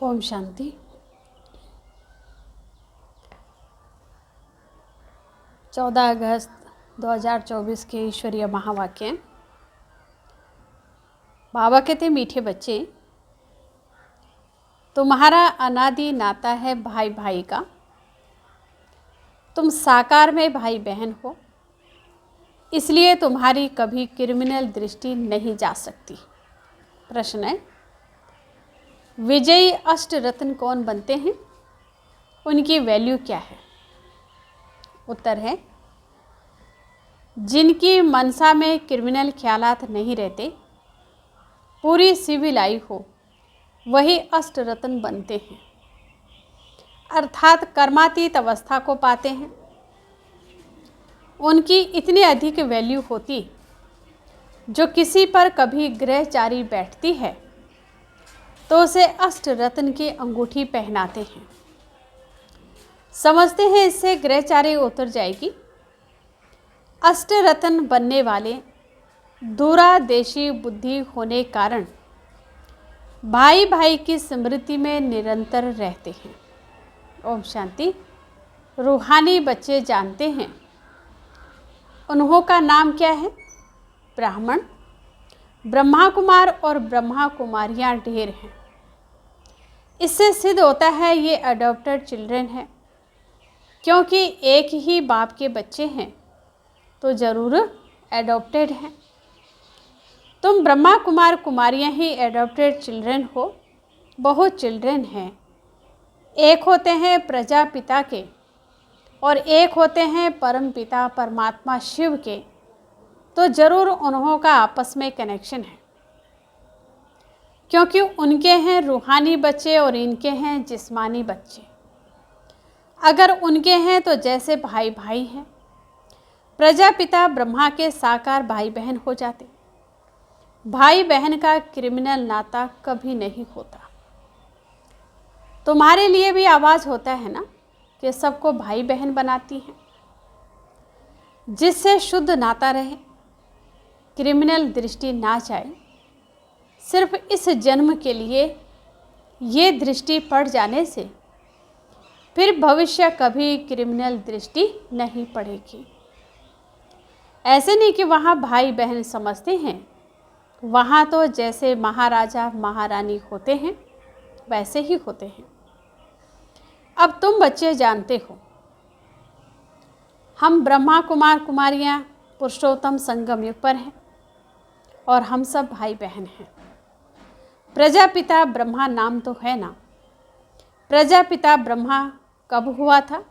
ओम शांति। 14 अगस्त 2024 के ईश्वरीय महावाक्य। बाबा कहते, मीठे बच्चे, तुम्हारा अनादि नाता है भाई भाई का। तुम साकार में भाई बहन हो, इसलिए तुम्हारी कभी क्रिमिनल दृष्टि नहीं जा सकती। प्रश्न है, विजयी अष्ट रत्न कौन बनते हैं? उनकी वैल्यू क्या है? उत्तर है, जिनकी मनसा में क्रिमिनल ख्यालात नहीं रहते, पूरी सिविल आई हो, वही अष्ट रत्न बनते हैं, अर्थात कर्मातीत अवस्था को पाते हैं। उनकी इतनी अधिक वैल्यू होती, जो किसी पर कभी ग्रहचारी बैठती है तो उसे अष्ट रत्न की अंगूठी पहनाते हैं। समझते हैं इससे ग्रहचारी उतर जाएगी। अष्ट रत्न बनने वाले दूरादेशी बुद्धि होने कारण भाई भाई की स्मृति में निरंतर रहते हैं। ओम शांति। रूहानी बच्चे जानते हैं उन्हों का नाम क्या है? ब्राह्मण। ब्रह्मा कुमार और ब्रह्मा कुमारियाँ ढेर हैं। इससे सिद्ध होता है ये अडॉप्टेड चिल्ड्रन है, क्योंकि एक ही बाप के बच्चे हैं तो ज़रूर एडॉप्टेड हैं। तुम ब्रह्मा कुमार कुमारियाँ ही एडॉप्टेड चिल्ड्रन हो। बहुत चिल्ड्रन हैं, एक होते हैं प्रजापिता के और एक होते हैं परम पिता परमात्मा शिव के, तो ज़रूर उन्हों का आपस में कनेक्शन है, क्योंकि उनके हैं रूहानी बच्चे और इनके हैं जिस्मानी बच्चे। अगर उनके हैं तो जैसे भाई भाई हैं। प्रजापिता ब्रह्मा के साकार भाई बहन हो जाते। भाई बहन का क्रिमिनल नाता कभी नहीं होता। तुम्हारे लिए भी आवाज़ होता है ना कि सबको भाई बहन बनाती हैं, जिससे शुद्ध नाता रहे, क्रिमिनल दृष्टि ना जाए। सिर्फ इस जन्म के लिए ये दृष्टि पड़ जाने से फिर भविष्य कभी क्रिमिनल दृष्टि नहीं पड़ेगी। ऐसे नहीं कि वहाँ भाई बहन समझते हैं, वहाँ तो जैसे महाराजा महारानी होते हैं वैसे ही होते हैं। अब तुम बच्चे जानते हो, हम ब्रह्मा कुमार कुमारियाँ पुरुषोत्तम संगम युग पर हैं और हम सब भाई बहन हैं। प्रजापिता ब्रह्मा नाम तो है ना। प्रजापिता ब्रह्मा कब हुआ था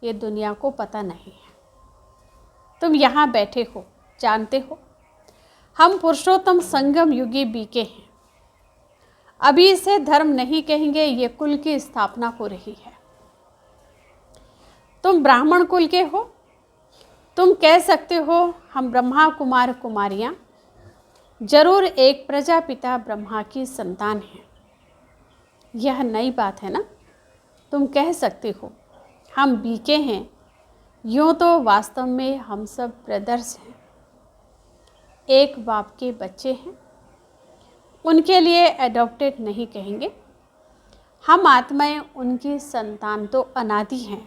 ये दुनिया को पता नहीं है। तुम यहाँ बैठे हो, जानते हो हम पुरुषोत्तम संगम युगी बीके हैं। अभी इसे धर्म नहीं कहेंगे, ये कुल की स्थापना हो रही है। तुम ब्राह्मण कुल के हो। तुम कह सकते हो हम ब्रह्मा कुमार कुमारियाँ जरूर एक प्रजापिता ब्रह्मा की संतान हैं। यह नई बात है ना। तुम कह सकते हो हम बीके हैं, यूँ तो वास्तव में हम सब ब्रदर्स हैं, एक बाप के बच्चे हैं। उनके लिए एडॉप्टेड नहीं कहेंगे। हम आत्माएं उनकी संतान तो अनादि हैं।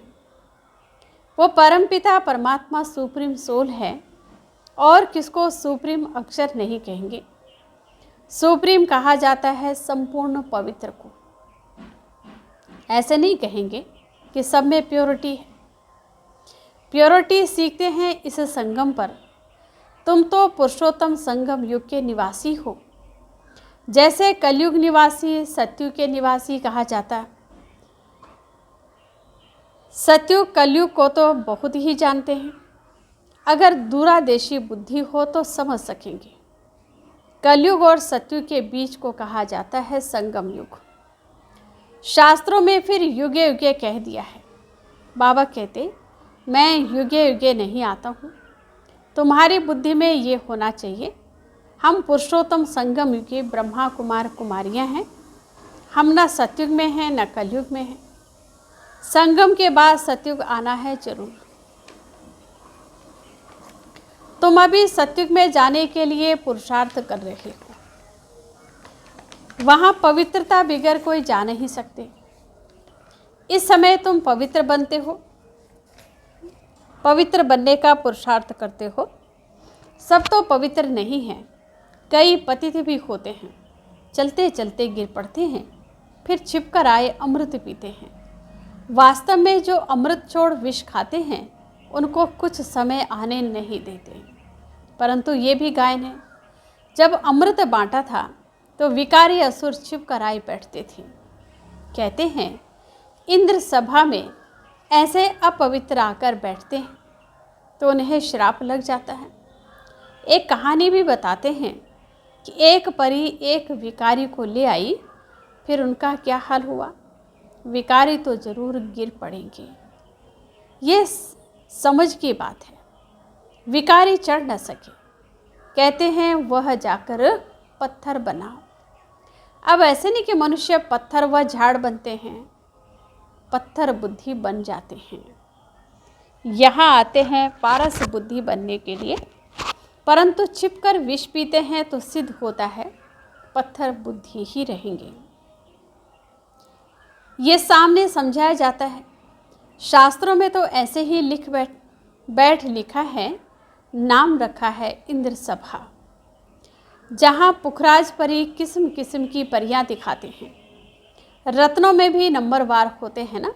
वो परमपिता परमात्मा सुप्रीम सोल है और किसको सुप्रीम अक्षर नहीं कहेंगे। सुप्रीम कहा जाता है संपूर्ण पवित्र को। ऐसे नहीं कहेंगे कि सब में प्योरिटी है। प्योरिटी सीखते हैं इस संगम पर। तुम तो पुरुषोत्तम संगम युग के निवासी हो। जैसे कलयुग निवासी सतयुग के निवासी कहा जाता है। सतयुग कलयुग को तो बहुत ही जानते हैं। अगर दूरादेशी बुद्धि हो तो समझ सकेंगे। कलयुग और सतयुग के बीच को कहा जाता है संगम युग। शास्त्रों में फिर युगे युगे कह दिया है। बाबा कहते, मैं युगे युगे नहीं आता हूँ। तुम्हारी बुद्धि में ये होना चाहिए, हम पुरुषोत्तम संगम युगी ब्रह्मा कुमार कुमारियाँ हैं। हम न सतयुग में हैं न कलयुग में हैं। संगम के बाद सतयुग आना है जरूर। तुम अभी सतयुग में जाने के लिए पुरुषार्थ कर रहे हो। वहाँ पवित्रता बिगर कोई जा नहीं सकते। इस समय तुम पवित्र बनते हो, पवित्र बनने का पुरुषार्थ करते हो। सब तो पवित्र नहीं हैं, कई पतित भी होते हैं, चलते चलते गिर पड़ते हैं, फिर छिपकर आए अमृत पीते हैं। वास्तव में जो अमृत छोड़ विष खाते हैं उनको कुछ समय आने नहीं देते। परंतु ये भी गायन है, जब अमृत बांटा था तो विकारी असुर छिपकर आए बैठते थे। कहते हैं इंद्र सभा में ऐसे अपवित्र आकर बैठते हैं तो उन्हें श्राप लग जाता है। एक कहानी भी बताते हैं कि एक परी एक विकारी को ले आई, फिर उनका क्या हाल हुआ। विकारी तो जरूर गिर पड़ेंगे, ये समझ की बात है। विकारी चढ़ न सके, कहते हैं वह जाकर पत्थर बनाओ। अब ऐसे नहीं कि मनुष्य पत्थर व झाड़ बनते हैं, पत्थर बुद्धि बन जाते हैं। यहाँ आते हैं पारस बुद्धि बनने के लिए, परंतु छिपकर विष पीते हैं तो सिद्ध होता है पत्थर बुद्धि ही रहेंगे। ये सामने समझाया जाता है। शास्त्रों में तो ऐसे ही लिख बैठ लिखा है, नाम रखा है इंद्र सभा, जहाँ पुखराज परी किस्म किस्म की परियां दिखाते हैं। रत्नों में भी नंबरवार होते हैं ना,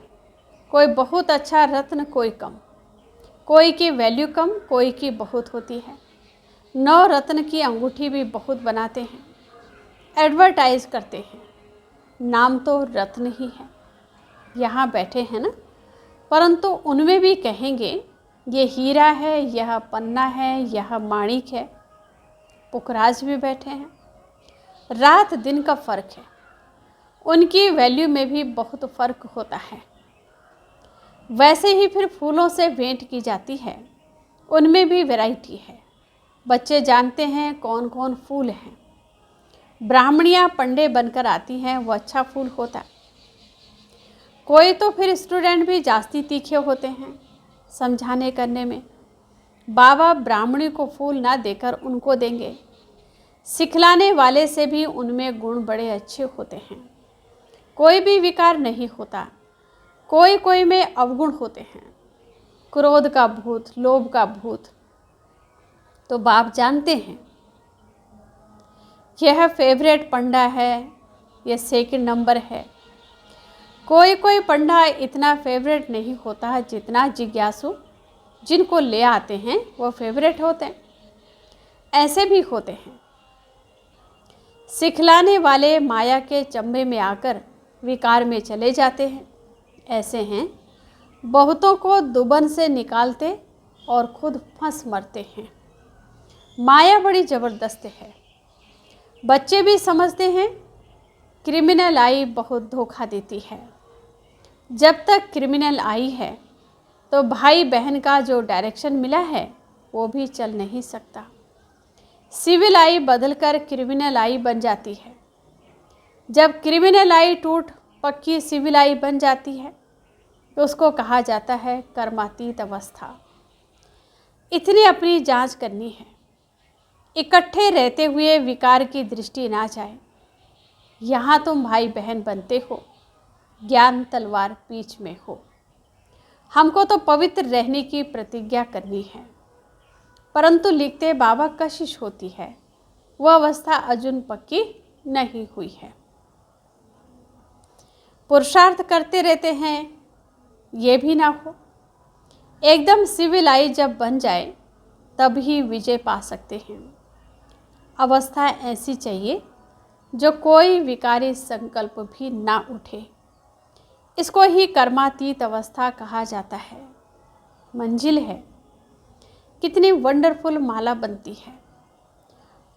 कोई बहुत अच्छा रत्न, कोई कम, कोई की वैल्यू कम, कोई की बहुत होती है। 9 रत्न की अंगूठी भी बहुत बनाते हैं, एडवर्टाइज करते हैं, नाम तो रत्न ही है। यहाँ बैठे हैं ना, परंतु उनमें भी कहेंगे ये हीरा है, यह पन्ना है, यह माणिक है। पुखराज भी बैठे हैं, रात दिन का फर्क है, उनकी वैल्यू में भी बहुत फर्क होता है। वैसे ही फिर फूलों से भेंट की जाती है, उनमें भी वैरायटी है। बच्चे जानते हैं कौन कौन फूल हैं। ब्राह्मणियाँ पंडे बनकर आती हैं, वो अच्छा फूल होता है। कोई तो फिर स्टूडेंट भी जास्ती तीखे होते हैं समझाने करने में। बाबा ब्राह्मणी को फूल ना देकर उनको देंगे। सिखलाने वाले से भी उनमें गुण बड़े अच्छे होते हैं, कोई भी विकार नहीं होता। कोई कोई में अवगुण होते हैं, क्रोध का भूत, लोभ का भूत। तो बाप जानते हैं यह फेवरेट पंडा है, यह सेकंड नंबर है। कोई कोई पंडा इतना फेवरेट नहीं होता जितना जिज्ञासु जिनको ले आते हैं वो फेवरेट होते हैं। ऐसे भी होते हैं। सिखलाने वाले माया के चंबे में आकर विकार में चले जाते हैं। ऐसे हैं, बहुतों को दुबन से निकालते और खुद फंस मरते हैं। माया बड़ी ज़बरदस्त है। बच्चे भी समझते हैं क्रिमिनल आई बहुत धोखा देती है। जब तक क्रिमिनल आई है तो भाई बहन का जो डायरेक्शन मिला है वो भी चल नहीं सकता। सिविल आई बदलकर क्रिमिनल आई बन जाती है। जब क्रिमिनल आई टूट पक्की सिविल आई बन जाती है तो उसको कहा जाता है कर्मातीत अवस्था। इतनी अपनी जांच करनी है, इकट्ठे रहते हुए विकार की दृष्टि ना जाए। यहाँ तुम भाई बहन बनते हो, ज्ञान तलवार बीच में हो। हमको तो पवित्र रहने की प्रतिज्ञा करनी है, परंतु लिखते बाबा कशिश होती है, वह अवस्था अजून पक्की नहीं हुई है। पुरुषार्थ करते रहते हैं, ये भी ना हो। एकदम सिविल आई जब बन जाए तब ही विजय पा सकते हैं। अवस्था ऐसी चाहिए जो कोई विकारी संकल्प भी ना उठे। इसको ही कर्मातीत अवस्था कहा जाता है। मंजिल है। कितनी वंडरफुल माला बनती है।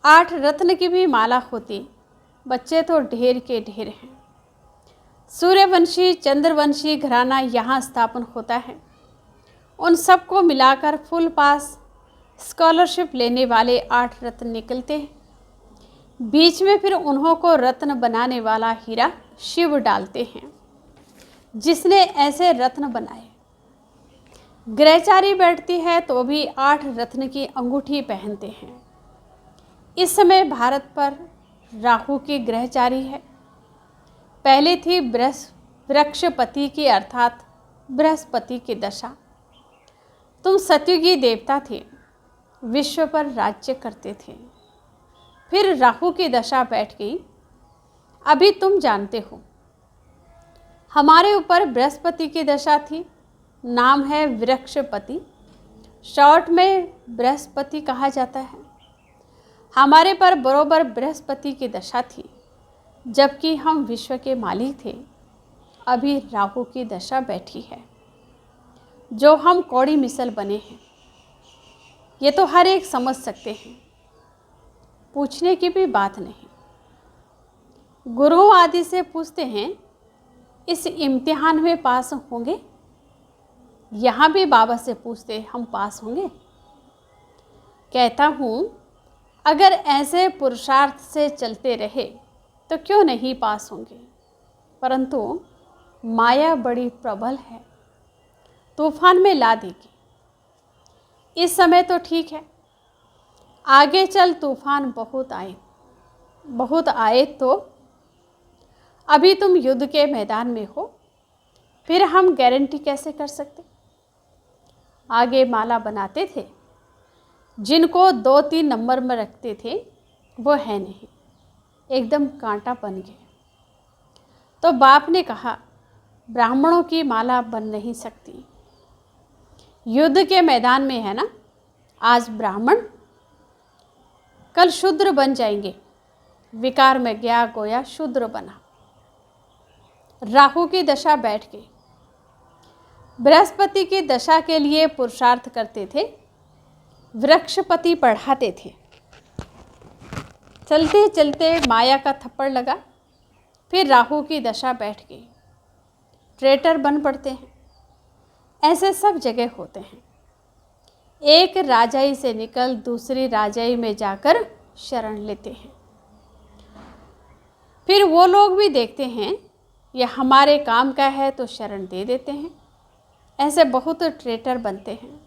8 रत्न की भी माला होती, बच्चे तो ढेर के ढेर हैं। सूर्यवंशी चंद्रवंशी घराना यहाँ स्थापन होता है। उन सबको मिलाकर फुल पास स्कॉलरशिप लेने वाले 8 रत्न निकलते हैं। बीच में फिर उन्हों को रत्न बनाने वाला हीरा शिव डालते हैं, जिसने ऐसे रत्न बनाए। ग्रहचारी बैठती है तो भी 8 रत्न की अंगूठी पहनते हैं। इस समय भारत पर राहु की ग्रहचारी है। पहले थी वृक्षपति की अर्थात बृहस्पति की दशा। तुम सतयुगी देवता थे, विश्व पर राज्य करते थे। फिर राहु की दशा बैठ गई। अभी तुम जानते हो। हमारे ऊपर बृहस्पति की दशा थी, नाम है वृक्षपति, शॉर्ट में बृहस्पति कहा जाता है। हमारे पर बरोबर बृहस्पति की दशा थी, जबकि हम विश्व के मालिक थे। अभी राहु की दशा बैठी है, जो हम कौड़ी मिसल बने हैं। ये तो हर एक समझ सकते हैं, पूछने की भी बात नहीं। गुरुओं आदि से पूछते हैं, इस इम्तिहान में पास होंगे? यहाँ भी बाबा से पूछते, हम पास होंगे? कहता हूँ, अगर ऐसे पुरुषार्थ से चलते रहे तो क्यों नहीं पास होंगे। परंतु माया बड़ी प्रबल है, तूफान में ला देगी। इस समय तो ठीक है, आगे चल तूफान बहुत आए तो। अभी तुम युद्ध के मैदान में हो, फिर हम गारंटी कैसे कर सकते। आगे माला बनाते थे, जिनको 2-3 नंबर में रखते थे वो है नहीं, एकदम कांटा बन गए। तो बाप ने कहा, ब्राह्मणों की माला बन नहीं सकती। युद्ध के मैदान में है ना, आज ब्राह्मण कल शूद्र बन जाएंगे। विकार में गया गोया शूद्र बना। राहु की दशा बैठ गई। बृहस्पति की दशा के लिए पुरुषार्थ करते थे, वृक्षपति पढ़ाते थे। चलते चलते माया का थप्पड़ लगा, फिर राहु की दशा बैठ गई। ट्रेटर बन पड़ते हैं। ऐसे सब जगह होते हैं। एक राजाई से निकल दूसरी राजाई में जाकर शरण लेते हैं। फिर वो लोग भी देखते हैं ये हमारे काम का है तो शरण दे देते हैं। ऐसे बहुत ट्रेटर बनते हैं।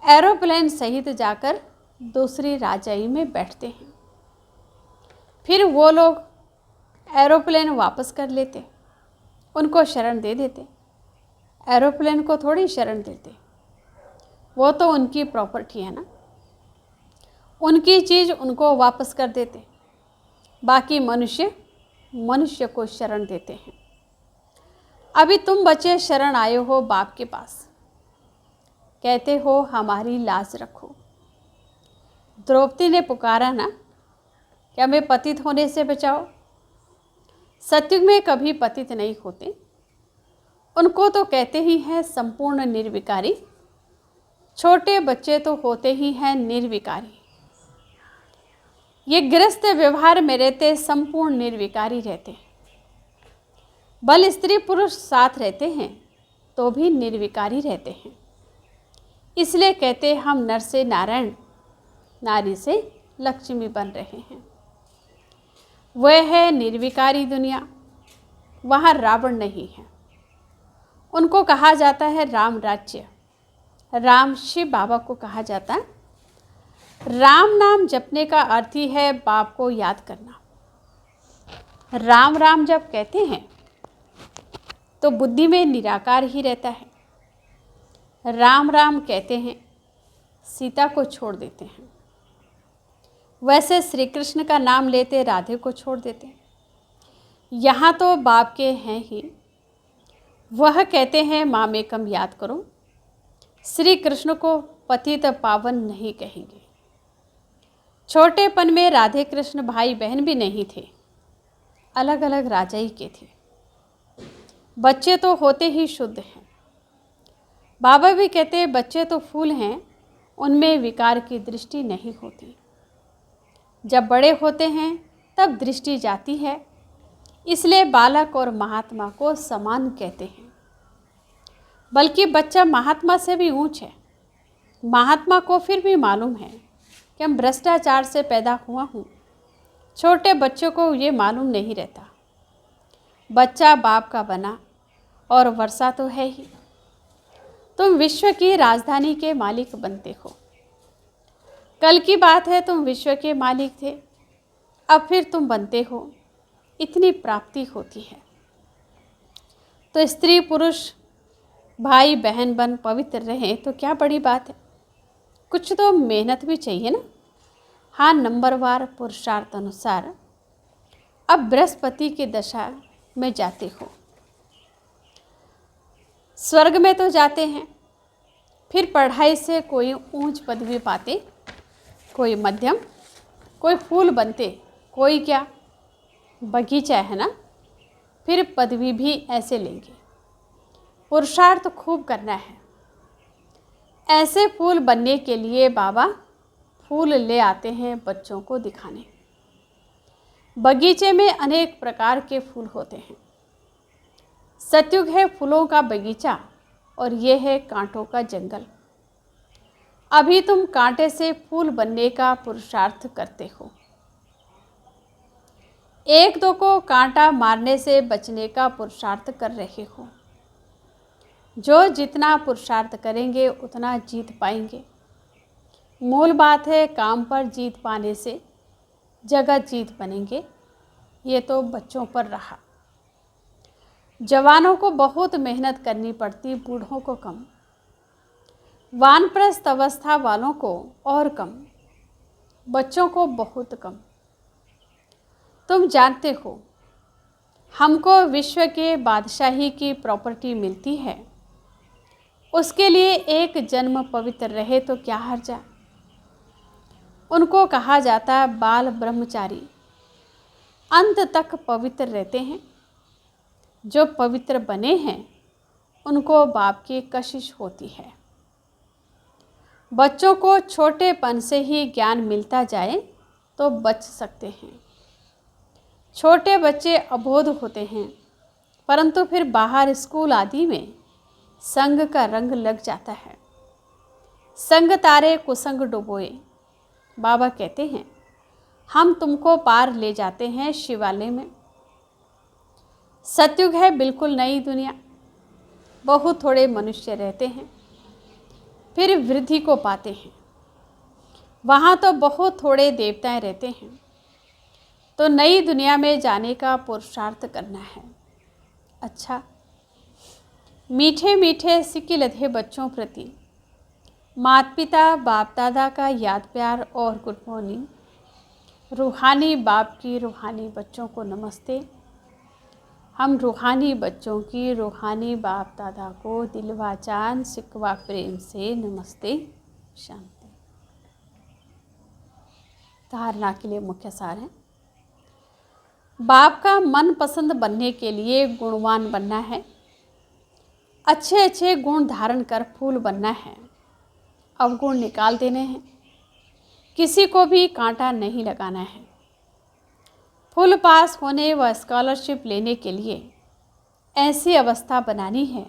एरोप्लेन सहित जाकर दूसरी राजाई में बैठते हैं। फिर वो लोग एरोप्लेन वापस कर लेते, उनको शरण दे देते। एरोप्लेन को थोड़ी शरण देते, वो तो उनकी प्रॉपर्टी है ना, उनकी चीज़ उनको वापस कर देते। बाकी मनुष्य को शरण देते हैं। अभी तुम बच्चे शरण आए हो बाप के पास, कहते हो हमारी लाज रखो। द्रौपदी ने पुकारा ना कि हमें पतित होने से बचाओ। सतयुग में कभी पतित नहीं होते, उनको तो कहते ही हैं संपूर्ण निर्विकारी। छोटे बच्चे तो होते ही हैं निर्विकारी। ये गृहस्थ व्यवहार में रहते संपूर्ण निर्विकारी रहते। बल स्त्री पुरुष साथ रहते हैं तो भी निर्विकारी रहते हैं। इसलिए कहते हम नर से नारायण, नारी से लक्ष्मी बन रहे हैं। वह है निर्विकारी दुनिया, वहाँ रावण नहीं है। उनको कहा जाता है राम राज्य। राम शिव बाबा को कहा जाता है। राम नाम जपने का अर्थ ही है बाप को याद करना। राम राम जब कहते हैं तो बुद्धि में निराकार ही रहता है। राम राम कहते हैं, सीता को छोड़ देते हैं। वैसे श्री कृष्ण का नाम लेते राधे को छोड़ देते। यहाँ तो बाप के हैं ही। वह कहते हैं मामेकम याद करो। श्री कृष्ण को पतित पावन नहीं कहेंगे। छोटेपन में राधे कृष्ण भाई बहन भी नहीं थे, अलग अलग राजाई के थे। बच्चे तो होते ही शुद्ध हैं। बाबा भी कहते हैं बच्चे तो फूल हैं, उनमें विकार की दृष्टि नहीं होती। जब बड़े होते हैं तब दृष्टि जाती है। इसलिए बालक और महात्मा को समान कहते हैं। बल्कि बच्चा महात्मा से भी ऊंच है। महात्मा को फिर भी मालूम है कि हम भ्रष्टाचार से पैदा हुआ हूँ। छोटे बच्चों को ये मालूम नहीं रहता। बच्चा बाप का बना और वर्षा तो है ही। तुम विश्व की राजधानी के मालिक बनते हो। कल की बात है तुम विश्व के मालिक थे, अब फिर तुम बनते हो। इतनी प्राप्ति होती है। तो स्त्री पुरुष भाई बहन बन पवित्र रहें तो क्या बड़ी बात है। कुछ तो मेहनत भी चाहिए ना। हाँ, नंबरवार पुरुषार्थ अनुसार अब बृहस्पति की दशा में जाते हो, स्वर्ग में तो जाते हैं, फिर पढ़ाई से कोई ऊंच पदवी पाते, कोई मध्यम, कोई फूल बनते, कोई क्या बगीचा है ना, फिर पदवी भी ऐसे लेंगे। पुरुषार्थ खूब करना है। ऐसे फूल बनने के लिए बाबा फूल ले आते हैं बच्चों को दिखाने। बगीचे में अनेक प्रकार के फूल होते हैं। सतयुग है फूलों का बगीचा और ये है कांटों का जंगल। अभी तुम कांटे से फूल बनने का पुरुषार्थ करते हो। एक दो को कांटा मारने से बचने का पुरुषार्थ कर रहे हो। जो जितना पुरुषार्थ करेंगे उतना जीत पाएंगे। मूल बात है, काम पर जीत पाने से जगत जीत बनेंगे। ये तो बच्चों पर रहा। जवानों को बहुत मेहनत करनी पड़ती, बूढ़ों को कम। वानप्रस्थ अवस्था वालों को और कम, बच्चों को बहुत कम। तुम जानते हो, हमको विश्व के बादशाही की प्रॉपर्टी मिलती है, उसके लिए एक जन्म पवित्र रहे तो क्या हर्जा। उनको कहा जाता बाल ब्रह्मचारी, अंत तक पवित्र रहते हैं। जो पवित्र बने हैं उनको बाप की कशिश होती है। बच्चों को छोटेपन से ही ज्ञान मिलता जाए तो बच सकते हैं। छोटे बच्चे अबोध होते हैं, परंतु फिर बाहर स्कूल आदि में संग का रंग लग जाता है। संग तारे कुसंग डुबोए। बाबा कहते हैं, हम तुमको पार ले जाते हैं शिवालय में। सतयुग है बिल्कुल नई दुनिया। बहुत थोड़े मनुष्य रहते हैं, फिर वृद्धि को पाते हैं। वहाँ तो बहुत थोड़े देवताएं रहते हैं। तो नई दुनिया में जाने का पुरुषार्थ करना है। अच्छा, मीठे मीठे सिक्के लधे बच्चों प्रति माता पिता बाप दादा का याद प्यार और गुड मॉर्निंग। रूहानी बाप की रूहानी बच्चों को नमस्ते। हम रूहानी बच्चों की रूहानी बाप दादा को दिलवा चांद सिकवा प्रेम से नमस्ते शांति। धारणा के लिए मुख्य सार है, बाप का मन पसंद बनने के लिए गुणवान बनना है। अच्छे अच्छे गुण धारण कर फूल बनना है। अवगुण निकाल देने हैं। किसी को भी कांटा नहीं लगाना है। फुल पास होने व स्कॉलरशिप लेने के लिए ऐसी अवस्था बनानी है